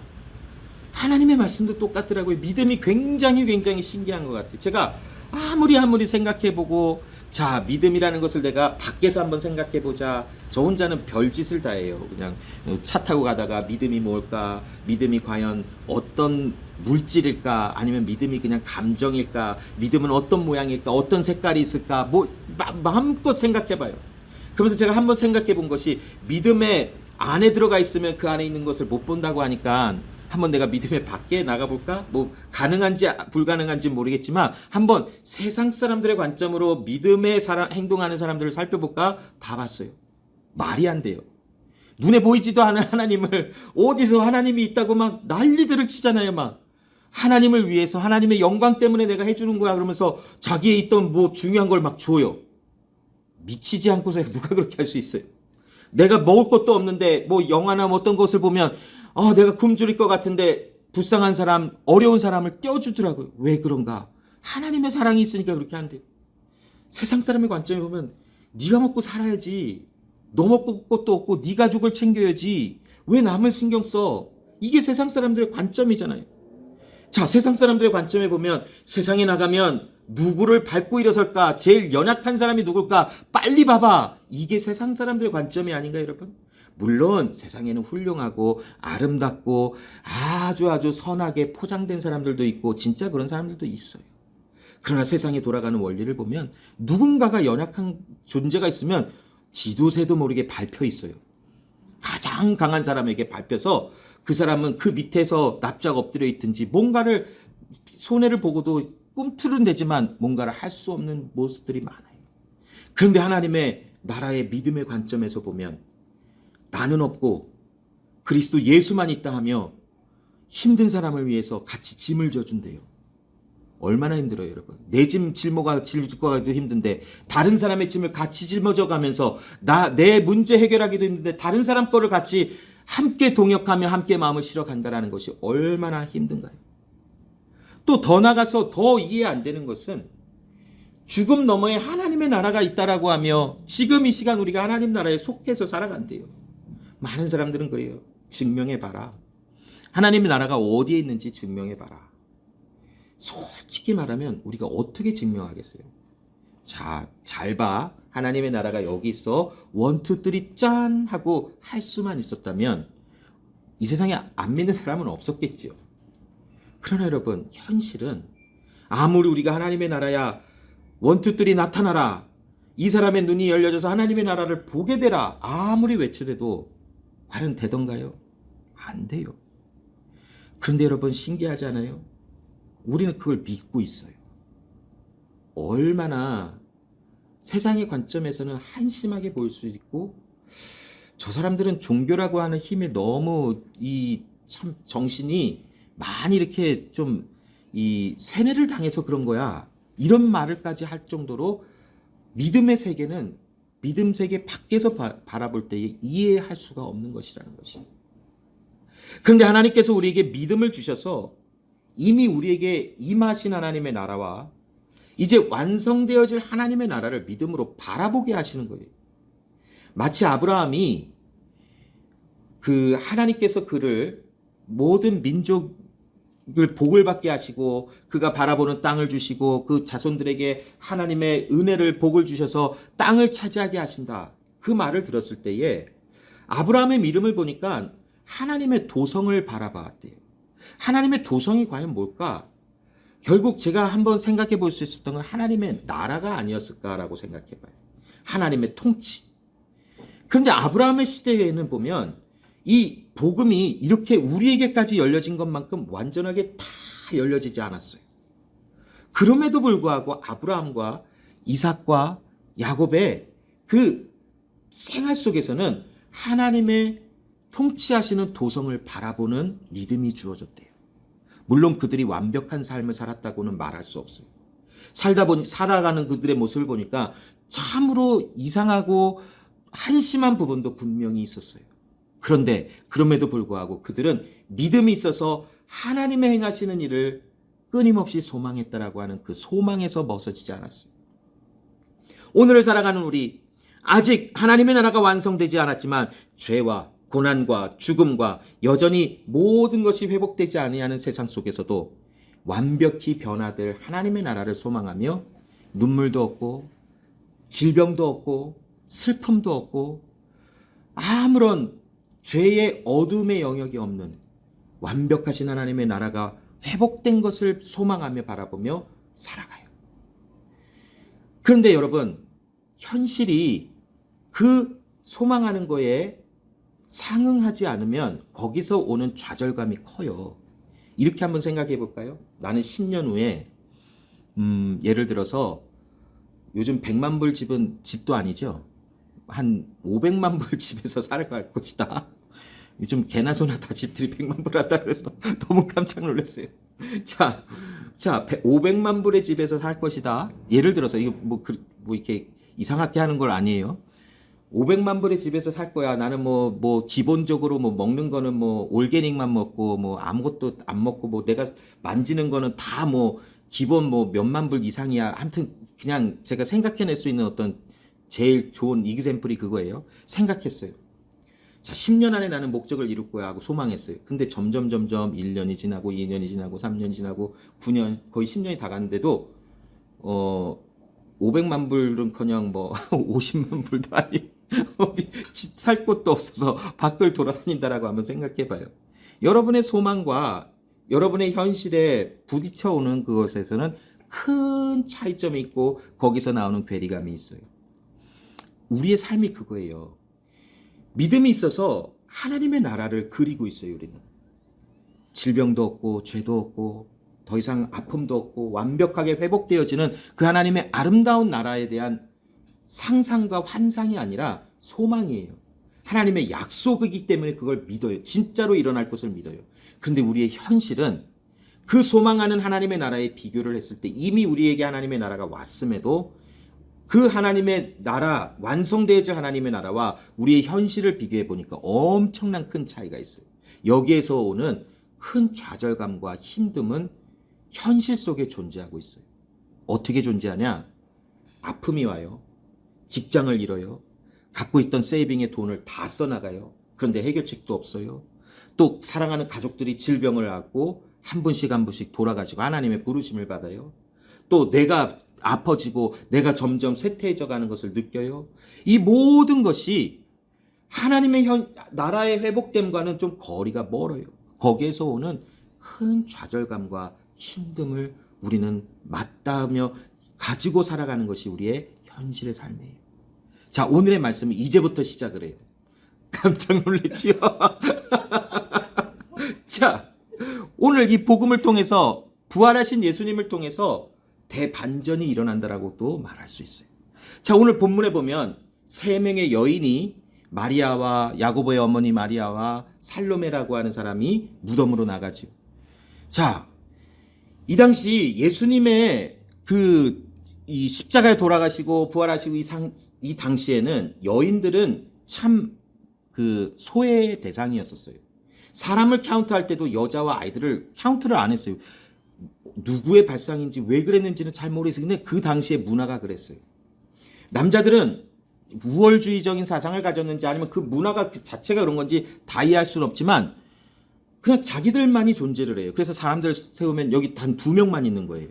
하나님의 말씀도 똑같더라고요. 믿음이 굉장히 신기한 것 같아요. 제가 아무리 생각해보고, 자, 믿음이라는 것을 내가 밖에서 한번 생각해보자. 저 혼자는 별짓을 다 해요. 그냥 차 타고 가다가 믿음이 뭘까? 믿음이 과연 어떤 물질일까? 아니면 믿음이 그냥 감정일까? 믿음은 어떤 모양일까? 어떤 색깔이 있을까? 마음껏 생각해봐요. 그러면서 제가 한번 생각해본 것이, 믿음의 안에 들어가 있으면 그 안에 있는 것을 못 본다고 하니까 한번 내가 믿음의 밖에 나가볼까? 가능한지 불가능한지 모르겠지만 한번 세상 사람들의 관점으로 믿음의 행동하는 사람들을 살펴볼까? 봐봤어요. 말이 안 돼요. 눈에 보이지도 않은 하나님을 어디서 하나님이 있다고 막 난리들을 치잖아요. 막 하나님을 위해서 하나님의 영광 때문에 내가 해주는 거야 그러면서 자기의 있던 중요한 걸 막 줘요. 미치지 않고서 누가 그렇게 할 수 있어요? 내가 먹을 것도 없는데 영화나 어떤 것을 보면 내가 굶주릴 것 같은데 불쌍한 사람, 어려운 사람을 떼어주더라고요. 왜 그런가? 하나님의 사랑이 있으니까 그렇게 한대요. 세상 사람의 관점에 보면 네가 먹고 살아야지. 너 먹을 것도 없고 네 가족을 챙겨야지. 왜 남을 신경 써? 이게 세상 사람들의 관점이잖아요. 자, 세상 사람들의 관점에 보면 세상에 나가면 누구를 밟고 일어설까? 제일 연약한 사람이 누굴까? 빨리 봐봐. 이게 세상 사람들의 관점이 아닌가요, 여러분? 물론 세상에는 훌륭하고 아름답고 아주 선하게 포장된 사람들도 있고 진짜 그런 사람들도 있어요. 그러나 세상에 돌아가는 원리를 보면 누군가가 연약한 존재가 있으면 지도새도 모르게 밟혀 있어요. 가장 강한 사람에게 밟혀서 그 사람은 그 밑에서 납작 엎드려 있든지 뭔가를 손해를 보고도 꿈틀은 되지만 뭔가를 할 수 없는 모습들이 많아요. 그런데 하나님의 나라의 믿음의 관점에서 보면 나는 없고 그리스도 예수만 있다 하며 힘든 사람을 위해서 같이 짐을 져준대요. 얼마나 힘들어요, 여러분. 내 짐 짊어가도 힘든데 다른 사람의 짐을 같이 짊어져 가면서 내 문제 해결하기도 힘든데 다른 사람 거를 같이 함께 동역하며 함께 마음을 실어 간다는 것이 얼마나 힘든가요? 또 더 나가서 더 이해 안 되는 것은 죽음 너머에 하나님의 나라가 있다라고 하며 지금 이 시간 우리가 하나님 나라에 속해서 살아간대요. 많은 사람들은 그래요. 증명해봐라. 하나님의 나라가 어디에 있는지 증명해봐라. 솔직히 말하면 우리가 어떻게 증명하겠어요? 자, 잘 봐. 하나님의 나라가 여기 있어. 1, 2, 3 짠 하고 할 수만 있었다면 이 세상에 안 믿는 사람은 없었겠지요. 그러나 여러분, 현실은 아무리 우리가 하나님의 나라야 1, 2, 3 나타나라. 이 사람의 눈이 열려져서 하나님의 나라를 보게 되라. 아무리 외쳐대도 과연 되던가요? 안 돼요. 그런데 여러분 신기하지 않아요? 우리는 그걸 믿고 있어요. 얼마나 세상의 관점에서는 한심하게 보일 수 있고, 저 사람들은 종교라고 하는 힘에 너무 이 참 정신이 많이 이렇게 좀 이 세뇌를 당해서 그런 거야, 이런 말을까지 할 정도로 믿음의 세계는 믿음 세계 밖에서 바라볼 때에 이해할 수가 없는 것이라는 것이. 그런데 하나님께서 우리에게 믿음을 주셔서 이미 우리에게 임하신 하나님의 나라와 이제 완성되어질 하나님의 나라를 믿음으로 바라보게 하시는 거예요. 마치 아브라함이 그 하나님께서 그를 모든 민족을 복을 받게 하시고 그가 바라보는 땅을 주시고 그 자손들에게 하나님의 은혜를 복을 주셔서 땅을 차지하게 하신다, 그 말을 들었을 때에 아브라함의 믿음을 보니까 하나님의 도성을 바라봤대요. 하나님의 도성이 과연 뭘까? 결국 제가 한번 생각해 볼 수 있었던 건 하나님의 나라가 아니었을까라고 생각해 봐요. 하나님의 통치. 그런데 아브라함의 시대에는 보면 이 복음이 이렇게 우리에게까지 열려진 것만큼 완전하게 다 열려지지 않았어요. 그럼에도 불구하고 아브라함과 이삭과 야곱의 그 생활 속에서는 하나님의 통치하시는 도성을 바라보는 믿음이 주어졌대요. 물론 그들이 완벽한 삶을 살았다고는 말할 수 없어요. 살아가는 그들의 모습을 보니까 참으로 이상하고 한심한 부분도 분명히 있었어요. 그런데 그럼에도 불구하고 그들은 믿음이 있어서 하나님의 행하시는 일을 끊임없이 소망했다라고 하는 그 소망에서 벗어지지 않았어요. 오늘을 살아가는 우리, 아직 하나님의 나라가 완성되지 않았지만 죄와 고난과 죽음과 여전히 모든 것이 회복되지 아니하는 세상 속에서도 완벽히 변화될 하나님의 나라를 소망하며 눈물도 없고 질병도 없고 슬픔도 없고 아무런 죄의 어둠의 영역이 없는 완벽하신 하나님의 나라가 회복된 것을 소망하며 바라보며 살아가요. 그런데 여러분, 현실이 그 소망하는 거에 상응하지 않으면 거기서 오는 좌절감이 커요. 이렇게 한번 생각해 볼까요? 나는 10년 후에 예를 들어서 요즘 100만 불 집은 집도 아니죠. 한 500만 불 집에서 살아갈 것이다. 요즘 개나 소나 다 집들이 100만 불 한다 그래서 너무 깜짝 놀랐어요. 자, 500만 불의 집에서 살 것이다. 예를 들어서 이거 뭐 이렇게 이상하게 하는 걸 아니에요. 500만 불의 집에서 살 거야. 나는 뭐 기본적으로 뭐 먹는 거는 뭐 올게닉만 먹고 뭐 아무것도 안 먹고 뭐 내가 만지는 거는 다 뭐 기본 뭐 몇만 불 이상이야. 아무튼 그냥 제가 생각해낼 수 있는 어떤 제일 좋은 이그샘플이 그거예요. 생각했어요. 자, 10년 안에 나는 목적을 이룰 거야 하고 소망했어요. 근데 점점 1년이 지나고 2년이 지나고 3년이 지나고 9년, 거의 10년이 다 갔는데도 500만 불은커녕 뭐 50만 불도 아니 어디 집 살 곳도 없어서 밖을 돌아다닌다라고 한번 생각해 봐요. 여러분의 소망과 여러분의 현실에 부딪혀 오는 그것에서는 큰 차이점이 있고 거기서 나오는 괴리감이 있어요. 우리의 삶이 그거예요. 믿음이 있어서 하나님의 나라를 그리고 있어요. 우리는 질병도 없고 죄도 없고 더 이상 아픔도 없고 완벽하게 회복되어지는 그 하나님의 아름다운 나라에 대한 상상과 환상이 아니라 소망이에요. 하나님의 약속이기 때문에 그걸 믿어요. 진짜로 일어날 것을 믿어요. 그런데 우리의 현실은 그 소망하는 하나님의 나라에 비교를 했을 때 이미 우리에게 하나님의 나라가 왔음에도 그 하나님의 나라, 완성되어질 하나님의 나라와 우리의 현실을 비교해 보니까 엄청난 큰 차이가 있어요. 여기에서 오는 큰 좌절감과 힘듦은 현실 속에 존재하고 있어요. 어떻게 존재하냐? 아픔이 와요. 직장을 잃어요. 갖고 있던 세이빙의 돈을 다 써나가요. 그런데 해결책도 없어요. 또 사랑하는 가족들이 질병을 앓고 한 분씩 돌아가시고 하나님의 부르심을 받아요. 또 내가 아파지고 내가 점점 쇠퇴해져 가는 것을 느껴요. 이 모든 것이 하나님의 나라의 회복됨과는 좀 거리가 멀어요. 거기에서 오는 큰 좌절감과 힘듦을 우리는 맞닿으며 가지고 살아가는 것이 우리의 현실의 삶이에요. 자, 오늘의 말씀은 이제부터 시작을 해요. 깜짝 놀랐지요. 자, 오늘 이 복음을 통해서 부활하신 예수님을 통해서 대반전이 일어난다라고 또 말할 수 있어요. 자, 오늘 본문에 보면 세 명의 여인이 마리아와 야고보의 어머니 마리아와 살로메라고 하는 사람이 무덤으로 나가지요. 자, 이 당시 예수님의 이 십자가에 돌아가시고 부활하시고 이 당시에는 여인들은 참 소외의 대상이었었어요. 사람을 카운트할 때도 여자와 아이들을 카운트를 안 했어요. 누구의 발상인지 왜 그랬는지는 잘 모르겠어요. 근데 그 당시의 문화가 그랬어요. 남자들은 우월주의적인 사상을 가졌는지 아니면 그 문화가 그 자체가 그런 건지 다 이해할 수는 없지만 그냥 자기들만이 존재를 해요. 그래서 사람들 세우면 여기 단 2명만 있는 거예요.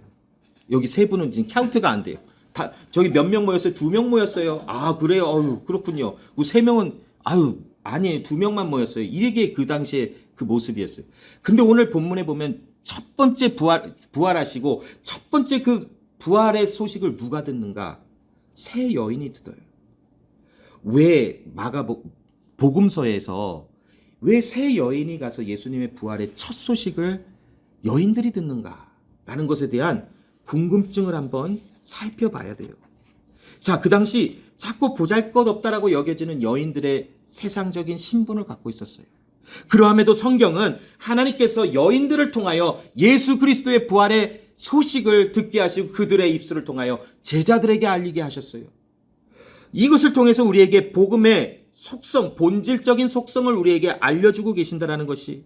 여기 세 분은 지금 카운트가 안 돼요. 다 저기 몇 명 모였어요? 2명 모였어요. 아, 그래요? 어유, 그렇군요. 그 3명은 아유, 아니에요. 2명만 모였어요. 이게 그 당시에 그 모습이었어요. 근데 오늘 본문에 보면 첫 번째 부활하시고 첫 번째 그 부활의 소식을 누가 듣는가? 세 여인이 들어요. 왜 복음서에서 왜 세 여인이 가서 예수님의 부활의 첫 소식을 여인들이 듣는가라는 것에 대한 궁금증을 한번 살펴봐야 돼요. 자, 그 당시 자꾸 보잘것없다라고 여겨지는 여인들의 세상적인 신분을 갖고 있었어요. 그러함에도 성경은 하나님께서 여인들을 통하여 예수 그리스도의 부활의 소식을 듣게 하시고 그들의 입술을 통하여 제자들에게 알리게 하셨어요. 이것을 통해서 우리에게 복음의 속성, 본질적인 속성을 우리에게 알려주고 계신다는 것이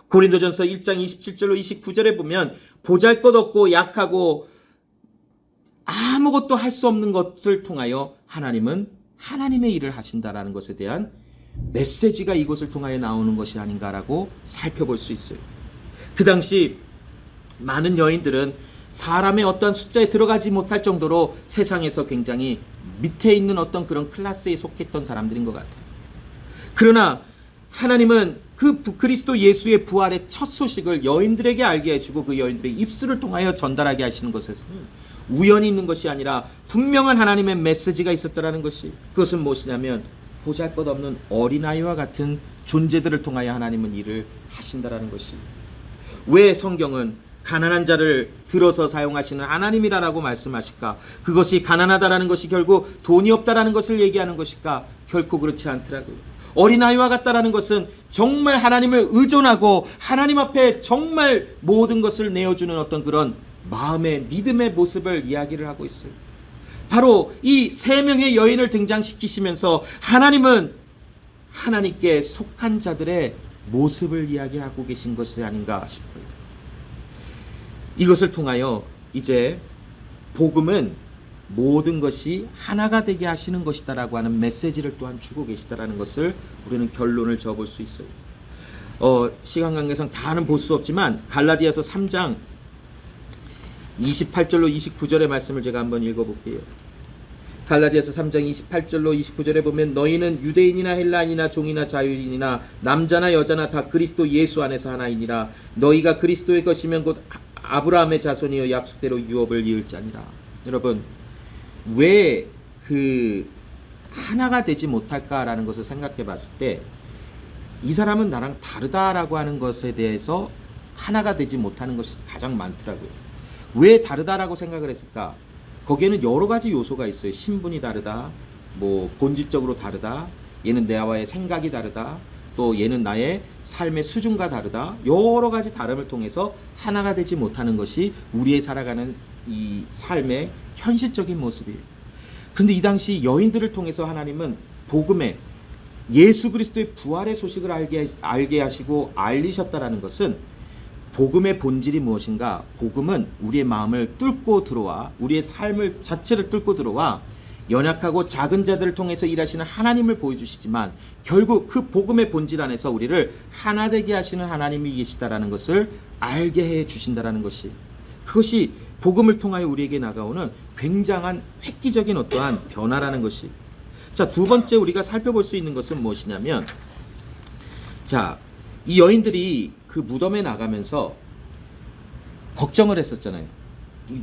고린도전서 1장 27절로 29절에 보면 보잘것없고 약하고 아무것도 할 수 없는 것을 통하여 하나님은 하나님의 일을 하신다라는 것에 대한 메시지가 이것을 통하여 나오는 것이 아닌가라고 살펴볼 수 있어요. 그 당시 많은 여인들은 사람의 어떤 숫자에 들어가지 못할 정도로 세상에서 굉장히 밑에 있는 어떤 그런 클래스에 속했던 사람들인 것 같아요. 그러나 하나님은 그 그리스도 예수의 부활의 첫 소식을 여인들에게 알게 해주고 그 여인들의 입술을 통하여 전달하게 하시는 것에서는 우연히 있는 것이 아니라 분명한 하나님의 메시지가 있었다라는 것이, 그것은 무엇이냐면 보잘것없는 어린아이와 같은 존재들을 통하여 하나님은 일을 하신다라는 것이. 왜 성경은 가난한 자를 들어서 사용하시는 하나님이라고 말씀하실까? 그것이 가난하다라는 것이 결국 돈이 없다라는 것을 얘기하는 것일까? 결코 그렇지 않더라고요. 어린아이와 같다라는 것은 정말 하나님을 의존하고 하나님 앞에 정말 모든 것을 내어주는 어떤 그런 마음의 믿음의 모습을 이야기를 하고 있어요. 바로 이 세 명의 여인을 등장시키시면서 하나님은 하나님께 속한 자들의 모습을 이야기하고 계신 것이 아닌가 싶어요. 이것을 통하여 이제 복음은 모든 것이 하나가 되게 하시는 것이다라고 하는 메시지를 또한 주고 계시다라는 것을 우리는 결론을 지어볼 수 있어요. 시간 관계상 다는 볼 수 없지만 갈라디아서 3장 28절로 29절의 말씀을 제가 한번 읽어볼게요. 갈라디아서 3장 28절로 29절에 보면 너희는 유대인이나 헬라인이나 종이나 자유인이나 남자나 여자나 다 그리스도 예수 안에서 하나이니라. 너희가 그리스도의 것이면 곧 아브라함의 자손이여 약속대로 유업을 이을 자니라. 여러분, 왜 하나가 되지 못할까라는 것을 생각해 봤을 때 이 사람은 나랑 다르다라고 하는 것에 대해서 하나가 되지 못하는 것이 가장 많더라고요. 왜 다르다라고 생각을 했을까? 거기에는 여러 가지 요소가 있어요. 신분이 다르다, 본질적으로 다르다, 얘는 나와의 생각이 다르다, 또 얘는 나의 삶의 수준과 다르다, 여러 가지 다름을 통해서 하나가 되지 못하는 것이 우리의 살아가는 이 삶의 현실적인 모습이에요. 그런데 이 당시 여인들을 통해서 하나님은 복음의 예수 그리스도의 부활의 소식을 알게 하시고 알리셨다라는 것은 복음의 본질이 무엇인가? 복음은 우리의 마음을 뚫고 들어와 우리의 삶을 자체를 뚫고 들어와 연약하고 작은 자들을 통해서 일하시는 하나님을 보여주시지만 결국 그 복음의 본질 안에서 우리를 하나 되게 하시는 하나님이 계시다라는 것을 알게 해 주신다라는 것이, 그것이 복음을 통하여 우리에게 나가오는 굉장한 획기적인 어떠한 변화라는 것이. 자, 두 번째 우리가 살펴볼 수 있는 것은 무엇이냐면, 자, 이 여인들이 그 무덤에 나가면서 걱정을 했었잖아요.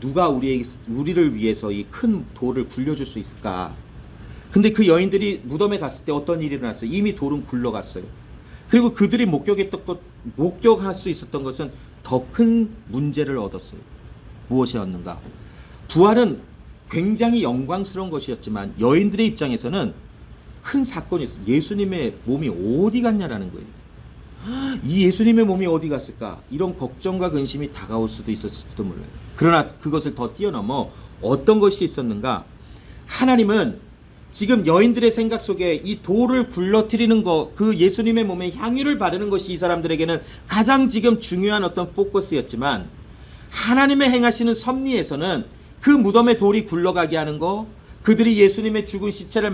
누가 우리를 위해서 이 큰 돌을 굴려줄 수 있을까? 근데 그 여인들이 무덤에 갔을 때 어떤 일이 일어났어요? 이미 돌은 굴러갔어요. 그리고 그들이 목격할 수 있었던 것은 더 큰 문제를 얻었어요. 무엇이었는가? 부활은 굉장히 영광스러운 것이었지만 여인들의 입장에서는 큰 사건이었어요. 예수님의 몸이 어디 갔냐라는 거예요. 이 예수님의 몸이 어디 갔을까? 이런 걱정과 근심이 다가올 수도 있었을지도 몰라요. 그러나 그것을 더 뛰어넘어 어떤 것이 있었는가? 하나님은 지금 여인들의 생각 속에 이 돌을 굴러뜨리는 것, 그 예수님의 몸에 향유를 바르는 것이 이 사람들에게는 가장 지금 중요한 어떤 포커스였지만, 하나님의 행하시는 섭리에서는 그 무덤에 돌이 굴러가게 하는 거, 그들이 예수님의 죽은 시체를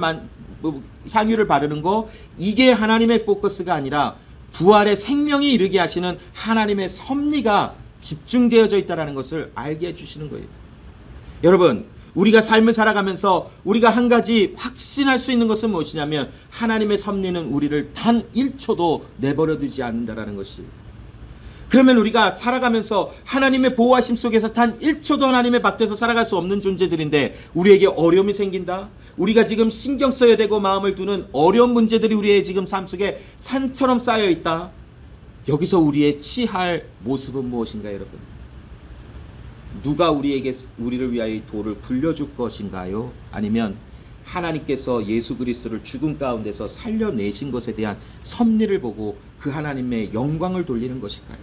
향유를 바르는 거, 이게 하나님의 포커스가 아니라 부활의 생명이 이르게 하시는 하나님의 섭리가 집중되어져 있다는 것을 알게 해주시는 거예요. 여러분, 우리가 삶을 살아가면서 우리가 한 가지 확신할 수 있는 것은 무엇이냐면, 하나님의 섭리는 우리를 단 1초도 내버려 두지 않는다라는 것이. 그러면 우리가 살아가면서 하나님의 보호하심 속에서 단 1초도 하나님의 밖에서 살아갈 수 없는 존재들인데, 우리에게 어려움이 생긴다, 우리가 지금 신경 써야 되고 마음을 두는 어려운 문제들이 우리의 지금 삶 속에 산처럼 쌓여 있다. 여기서 우리의 취할 모습은 무엇인가? 여러분, 누가 우리를 위하여 이 돌을 굴려줄 것인가요? 아니면 하나님께서 예수 그리스도를 죽음 가운데서 살려내신 것에 대한 섭리를 보고 그 하나님의 영광을 돌리는 것일까요?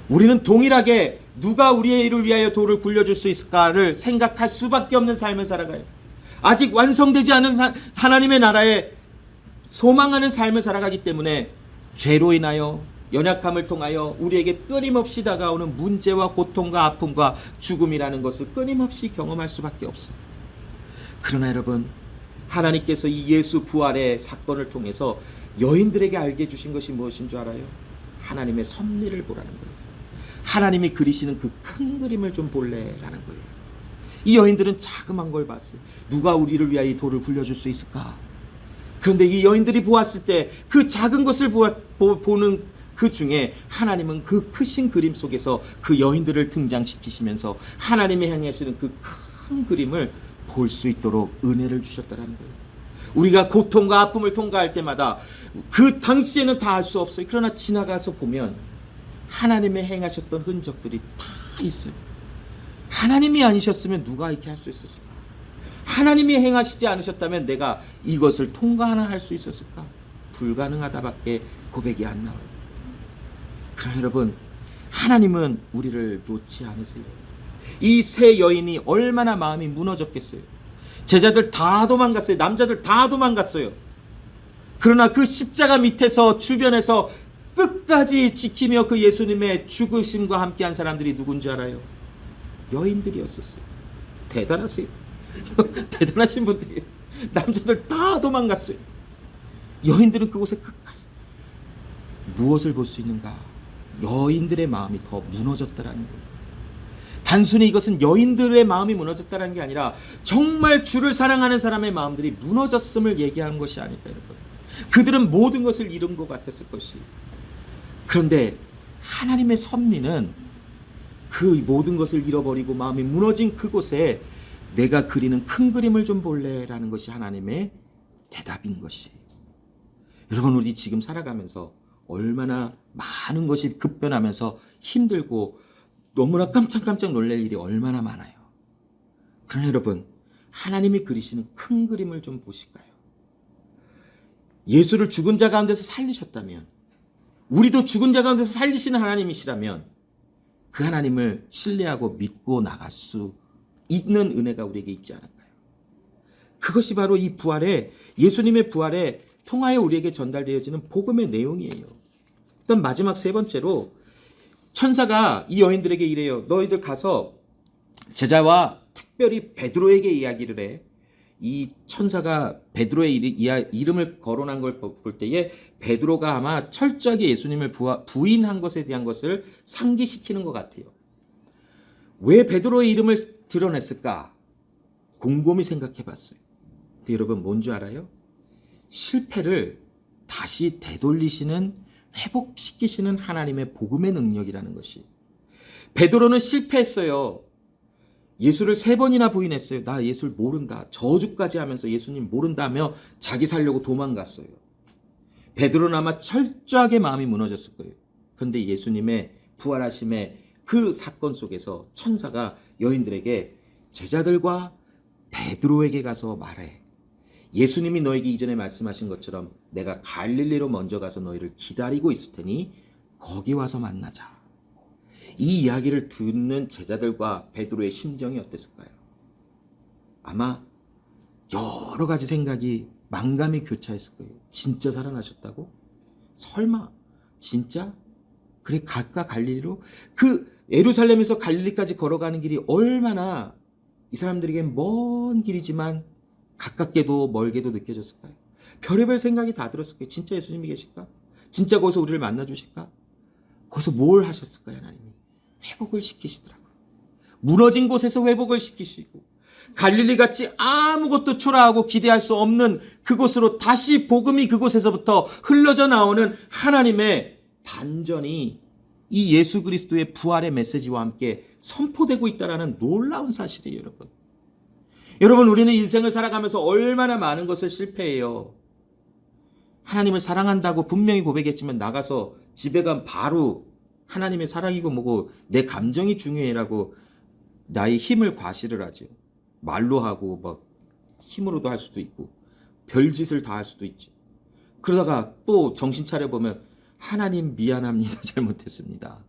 우리는 동일하게 누가 우리의 일을 위하여 돌을 굴려줄 수 있을까를 생각할 수밖에 없는 삶을 살아가요. 아직 완성되지 않은 하나님의 나라에 소망하는 삶을 살아가기 때문에 죄로 인하여, 연약함을 통하여 우리에게 끊임없이 다가오는 문제와 고통과 아픔과 죽음이라는 것을 끊임없이 경험할 수밖에 없어요. 그러나 여러분, 하나님께서 이 예수 부활의 사건을 통해서 여인들에게 알게 해주신 것이 무엇인 줄 알아요? 하나님의 섭리를 보라는 거예요. 하나님이 그리시는 그 큰 그림을 좀 볼래라는 거예요. 이 여인들은 자그만 걸 봤어요. 누가 우리를 위하여 이 돌을 굴려줄 수 있을까? 그런데 이 여인들이 보았을 때 그 작은 것을 보는 그 중에 하나님은 그 크신 그림 속에서 그 여인들을 등장시키시면서 하나님이 행하시는 그 큰 그림을 볼 수 있도록 은혜를 주셨다는 거예요. 우리가 고통과 아픔을 통과할 때마다 그 당시에는 다 알 수 없어요. 그러나 지나가서 보면 하나님의 행하셨던 흔적들이 다 있어요. 하나님이 아니셨으면 누가 이렇게 할 수 있었을까? 하나님이 행하시지 않으셨다면 내가 이것을 통과하나 할 수 있었을까? 불가능하다밖에 고백이 안 나와요. 그러나 여러분, 하나님은 우리를 놓지 않으세요. 이 세 여인이 얼마나 마음이 무너졌겠어요. 제자들 다 도망갔어요. 남자들 다 도망갔어요. 그러나 그 십자가 밑에서 주변에서 끝까지 지키며 그 예수님의 죽으심과 함께한 사람들이 누군지 알아요? 여인들이었었어요. 대단하세요. 대단하신 분들이에요. 남자들 다 도망갔어요. 여인들은 그곳에 끝까지. 무엇을 볼 수 있는가? 여인들의 마음이 더 무너졌다라는 거예요. 단순히 이것은 여인들의 마음이 무너졌다는 게 아니라 정말 주를 사랑하는 사람의 마음들이 무너졌음을 얘기하는 것이 아닐까 여러분. 그들은 모든 것을 잃은 것 같았을 것이. 그런데 하나님의 섭리는 그 모든 것을 잃어버리고 마음이 무너진 그곳에 내가 그리는 큰 그림을 좀 볼래라는 것이 하나님의 대답인 것이. 여러분, 우리 지금 살아가면서 얼마나 많은 것이 급변하면서 힘들고 너무나 깜짝깜짝 놀랄 일이 얼마나 많아요. 그러나 여러분, 하나님이 그리시는 큰 그림을 좀 보실까요? 예수를 죽은 자 가운데서 살리셨다면, 우리도 죽은 자 가운데서 살리시는 하나님이시라면 그 하나님을 신뢰하고 믿고 나갈 수 있는 은혜가 우리에게 있지 않을까요? 그것이 바로 이 부활의, 예수님의 부활에 통하여 우리에게 전달되어지는 복음의 내용이에요. 일단 마지막 세 번째로 천사가 이 여인들에게 이래요. 너희들 가서 제자와 특별히 베드로에게 이야기를 해. 이 천사가 베드로의 이름을 거론한 걸 볼 때에 베드로가 아마 철저하게 예수님을 부인한 것에 대한 것을 상기시키는 것 같아요. 왜 베드로의 이름을 드러냈을까? 곰곰이 생각해 봤어요. 근데 여러분, 뭔지 알아요? 실패를 다시 되돌리시는, 회복시키시는 하나님의 복음의 능력이라는 것이. 베드로는 실패했어요. 예수를 3번이나 부인했어요. 나 예수를 모른다. 저주까지 하면서 예수님 모른다며 자기 살려고 도망갔어요. 베드로는 아마 철저하게 마음이 무너졌을 거예요. 그런데 예수님의 부활하심의 그 사건 속에서 천사가 여인들에게 제자들과 베드로에게 가서 말해. 예수님이 너에게 이전에 말씀하신 것처럼 내가 갈릴리로 먼저 가서 너희를 기다리고 있을 테니 거기 와서 만나자. 이 이야기를 듣는 제자들과 베드로의 심정이 어땠을까요? 아마 여러 가지 생각이 만감이 교차했을 거예요. 진짜 살아나셨다고? 설마 진짜? 그래 갈까 갈릴리로? 그 예루살렘에서 갈릴리까지 걸어가는 길이 얼마나 이 사람들에겐 먼 길이지만 가깝게도 멀게도 느껴졌을까요? 별의별 생각이 다 들었을 거예요. 진짜 예수님이 계실까? 진짜 거기서 우리를 만나주실까? 거기서 뭘 하셨을까요? 하나님이 회복을 시키시더라고요. 무너진 곳에서 회복을 시키시고 갈릴리같이 아무것도 초라하고 기대할 수 없는 그곳으로 다시 복음이 그곳에서부터 흘러져 나오는 하나님의 반전이 이 예수 그리스도의 부활의 메시지와 함께 선포되고 있다는 놀라운 사실이에요. 여러분 우리는 인생을 살아가면서 얼마나 많은 것을 실패해요. 하나님을 사랑한다고 분명히 고백했지만 나가서 집에 간 바로 하나님의 사랑이고 뭐고 내 감정이 중요해라고 나의 힘을 과시를 하죠. 말로 하고 막 힘으로도 할 수도 있고 별짓을 다 할 수도 있죠. 그러다가 또 정신 차려보면 하나님 미안합니다. 잘못했습니다.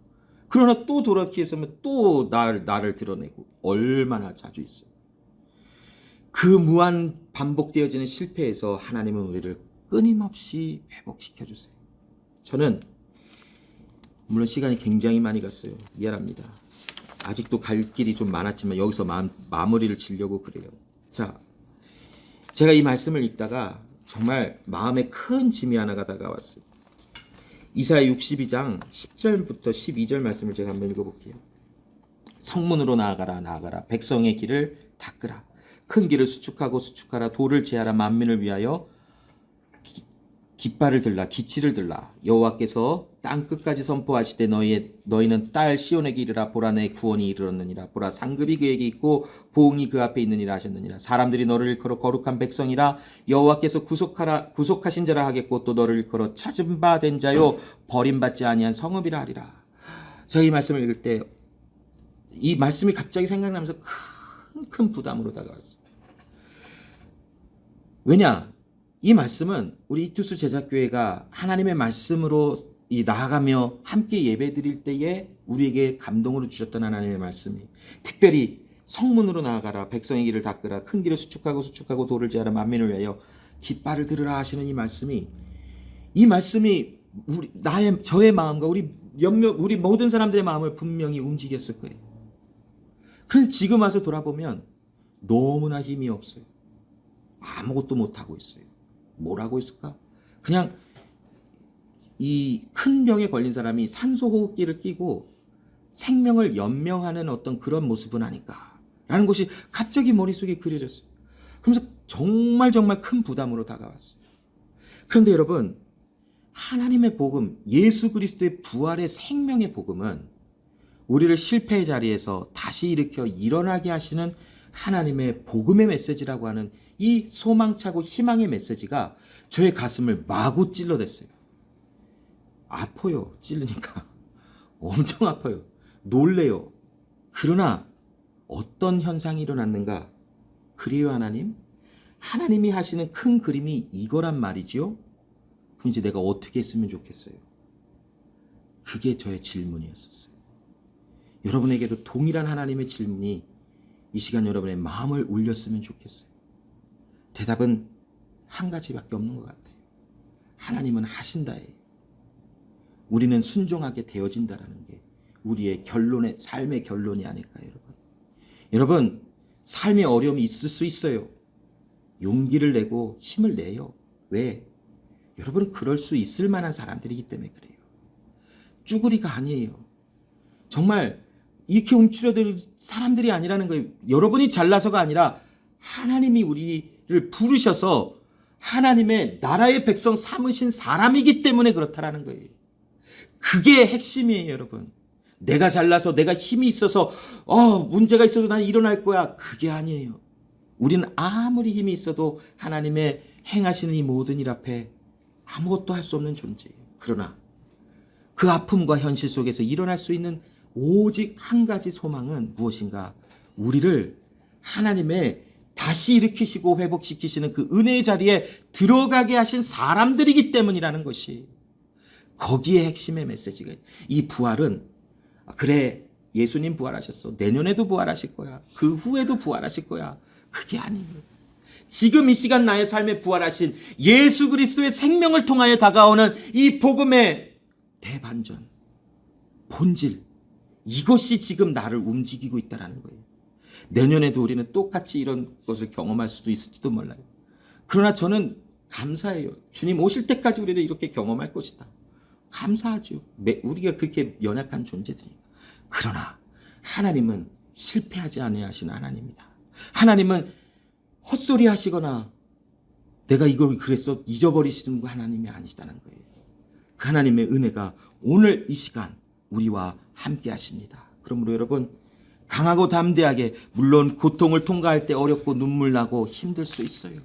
그러나 또 돌아키면 또 나를 드러내고 얼마나 자주 있어요. 그 무한 반복되어지는 실패에서 하나님은 우리를 끊임없이 회복시켜주세요. 저는 물론 시간이 굉장히 많이 갔어요. 미안합니다. 아직도 갈 길이 좀 많았지만 여기서 마무리를 지려고 그래요. 자, 제가 이 말씀을 읽다가 정말 마음에 큰 짐이 하나가 다가왔어요. 이사야 62장 10절부터 12절 말씀을 제가 한번 읽어볼게요. 성문으로 나아가라 나아가라 백성의 길을 닦으라 큰 길을 수축하라 돌을 제하라 만민을 위하여 깃발을 들라 기치를 들라 여호와께서 땅 끝까지 선포하시되 너희는 딸 시온에게 이르라 보라 내 구원이 이르렀느니라 보라 상급이 그에게 있고 보응이 그 앞에 있느니라 하셨느니라 사람들이 너를 일컬어 거룩한 백성이라 여호와께서 구속하신 자라 하겠고 또 너를 일컬어 찾은 바 된 자요 버림받지 아니한 성읍이라 하리라. 제가 이 말씀을 읽을 때 이 말씀이 갑자기 생각나면서 큰 부담으로 다가왔어요. 왜냐? 이 말씀은 우리 이투스 제자교회가 하나님의 말씀으로 나아가며 함께 예배드릴 때에 우리에게 감동으로 주셨던 하나님의 말씀이 특별히 성문으로 나아가라 백성의 길을 닦으라 큰 길을 수축하고 돌을 제하라 만민을 위하여 깃발을 들으라 하시는 이 말씀이 저의 마음과 우리 모든 사람들의 마음을 분명히 움직였을 거예요. 그런데 지금 와서 돌아보면 너무나 힘이 없어요. 아무것도 못하고 있어요. 뭘 하고 있을까? 그냥 이 큰 병에 걸린 사람이 산소호흡기를 끼고 생명을 연명하는 어떤 그런 모습은 아닐까라는 것이 갑자기 머릿속에 그려졌어요. 그러면서 정말 큰 부담으로 다가왔어요. 그런데 여러분 하나님의 복음, 예수 그리스도의 부활의 생명의 복음은 우리를 실패의 자리에서 다시 일으켜 일어나게 하시는 하나님의 복음의 메시지라고 하는 이 소망차고 희망의 메시지가 저의 가슴을 마구 찔러댔어요. 아파요. 찔르니까. 엄청 아파요. 놀래요. 그러나 어떤 현상이 일어났는가? 그래요 하나님? 하나님이 하시는 큰 그림이 이거란 말이지요? 그럼 이제 내가 어떻게 했으면 좋겠어요? 그게 저의 질문이었어요. 여러분에게도 동일한 하나님의 질문이 이 시간 여러분의 마음을 울렸으면 좋겠어요. 대답은 한 가지밖에 없는 것 같아요. 하나님은 하신다예요. 우리는 순종하게 되어진다라는 게 우리의 삶의 결론이 아닐까요, 여러분? 여러분, 삶의 어려움이 있을 수 있어요. 용기를 내고 힘을 내요. 왜? 여러분은 그럴 수 있을 만한 사람들이기 때문에 그래요. 쭈구리가 아니에요. 정말 이렇게 움츠려들 사람들이 아니라는 거예요. 여러분이 잘나서가 아니라 하나님이 우리를 부르셔서 하나님의 나라의 백성 삼으신 사람이기 때문에 그렇다라는 거예요. 그게 핵심이에요, 여러분. 내가 잘나서 내가 힘이 있어서 문제가 있어도 난 일어날 거야. 그게 아니에요. 우리는 아무리 힘이 있어도 하나님의 행하시는 이 모든 일 앞에 아무것도 할 수 없는 존재예요. 그러나 그 아픔과 현실 속에서 일어날 수 있는 오직 한 가지 소망은 무엇인가? 우리를 하나님의 다시 일으키시고 회복시키시는 그 은혜의 자리에 들어가게 하신 사람들이기 때문이라는 것이, 거기에 핵심의 메시지가, 이 부활은 그래 예수님 부활하셨어, 내년에도 부활하실 거야, 그 후에도 부활하실 거야, 그게 아니에요. 지금 이 시간 나의 삶에 부활하신 예수 그리스도의 생명을 통하여 다가오는 이 복음의 대반전, 본질, 이것이 지금 나를 움직이고 있다는 거예요. 내년에도 우리는 똑같이 이런 것을 경험할 수도 있을지도 몰라요. 그러나 저는 감사해요. 주님 오실 때까지 우리는 이렇게 경험할 것이다. 감사하죠. 우리가 그렇게 연약한 존재들이니까. 그러나 하나님은 실패하지 아니하신 하나님이다. 하나님은 헛소리 하시거나 내가 이걸 그랬어 잊어버리시는 하나님이 아니시다는 거예요. 그 하나님의 은혜가 오늘 이 시간 우리와 함께 하십니다. 그러므로 여러분, 강하고 담대하게, 물론 고통을 통과할 때 어렵고 눈물 나고 힘들 수 있어요.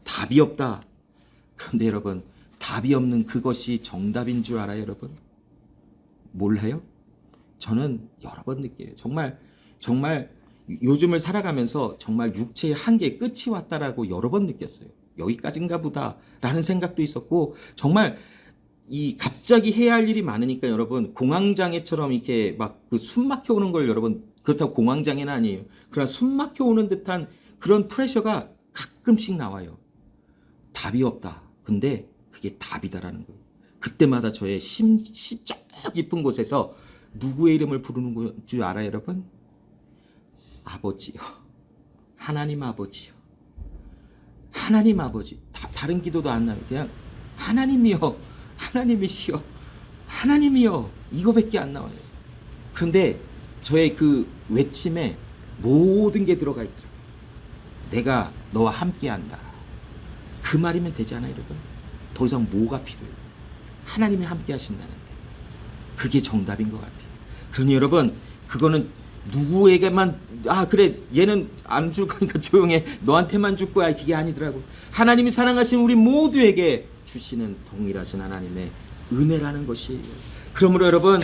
답이 없다. 그런데 여러분, 답이 없는 그것이 정답인 줄 알아요, 여러분? 몰라요? 저는 여러 번 느껴요. 정말 요즘을 살아가면서 정말 육체의 한계, 끝이 왔다라고 여러 번 느꼈어요. 여기까지인가 보다라는 생각도 있었고, 정말 이 갑자기 해야 할 일이 많으니까 여러분, 공황장애처럼 이렇게 막 그 숨 막혀 오는 걸, 여러분, 그렇다고 공황장애는 아니에요. 그러나 숨 막혀 오는 듯한 그런 프레셔가 가끔씩 나와요. 답이 없다. 근데 그게 답이다라는 거예요. 그때마다 저의 저 깊은 곳에서 누구의 이름을 부르는 줄 알아요, 여러분? 아버지요. 하나님 아버지요. 하나님 아버지. 다른 기도도 안 나요. 그냥 하나님이요. 하나님이시여. 하나님이요. 이거밖에 안 나와요. 그런데 저의 그 외침에 모든 게 들어가 있더라고요. 내가 너와 함께 한다. 그 말이면 되지 않아요, 여러분? 더 이상 뭐가 필요해요? 하나님이 함께 하신다는데. 그게 정답인 것 같아요. 그러니 여러분, 그거는 누구에게만, 그래 얘는 안 줄 거니까 조용해, 너한테만 줄 거야, 그게 아니더라고. 하나님이 사랑하신 우리 모두에게 주시는 동일하신 하나님의 은혜라는 것이에요. 그러므로 여러분,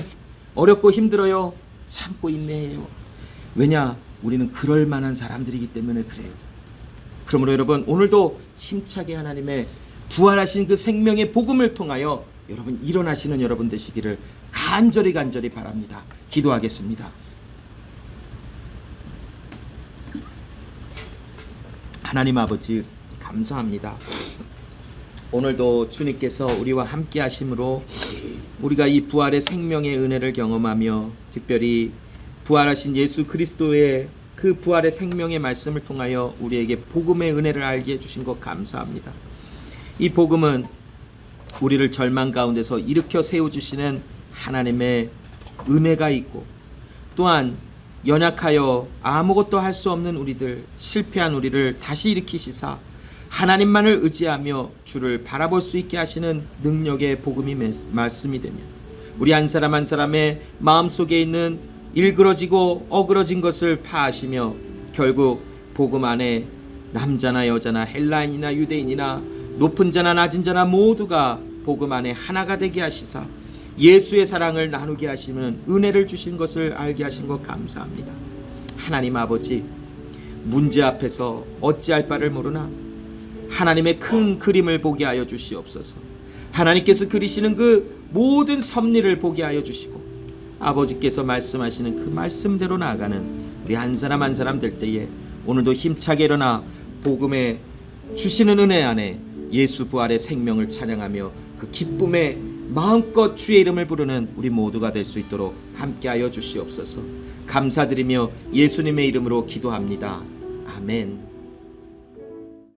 어렵고 힘들어요. 참고 인내해요. 왜냐? 우리는 그럴 만한 사람들이기 때문에 그래요. 그러므로 여러분, 오늘도 힘차게 하나님의 부활하신 그 생명의 복음을 통하여 여러분 일어나시는 여러분 되시기를 간절히 바랍니다. 기도하겠습니다. 하나님 아버지, 감사합니다. 오늘도 주님께서 우리와 함께 하심으로 우리가 이 부활의 생명의 은혜를 경험하며, 특별히 부활하신 예수 그리스도의 그 부활의 생명의 말씀을 통하여 우리에게 복음의 은혜를 알게 해주신 것 감사합니다. 이 복음은 우리를 절망 가운데서 일으켜 세워주시는 하나님의 은혜가 있고, 또한 연약하여 아무것도 할 수 없는 우리들, 실패한 우리를 다시 일으키시사 하나님만을 의지하며 주를 바라볼 수 있게 하시는 능력의 복음이 말씀이 되며, 우리 한 사람 한 사람의 마음속에 있는 일그러지고 어그러진 것을 파하시며, 결국 복음 안에 남자나 여자나 헬라인이나 유대인이나 높은 자나 낮은 자나 모두가 복음 안에 하나가 되게 하시사 예수의 사랑을 나누게 하시는 은혜를 주신 것을 알게 하신 것 감사합니다. 하나님 아버지, 문제 앞에서 어찌할 바를 모르나 하나님의 큰 그림을 보게 하여 주시옵소서. 하나님께서 그리시는 그 모든 섭리를 보게 하여 주시고, 아버지께서 말씀하시는 그 말씀대로 나아가는 우리 한 사람 한 사람 될 때에 오늘도 힘차게 일어나 복음에 주시는 은혜 안에 예수 부활의 생명을 찬양하며 그 기쁨에 마음껏 주의 이름을 부르는 우리 모두가 될 수 있도록 함께하여 주시옵소서. 감사드리며 예수님의 이름으로 기도합니다. 아멘.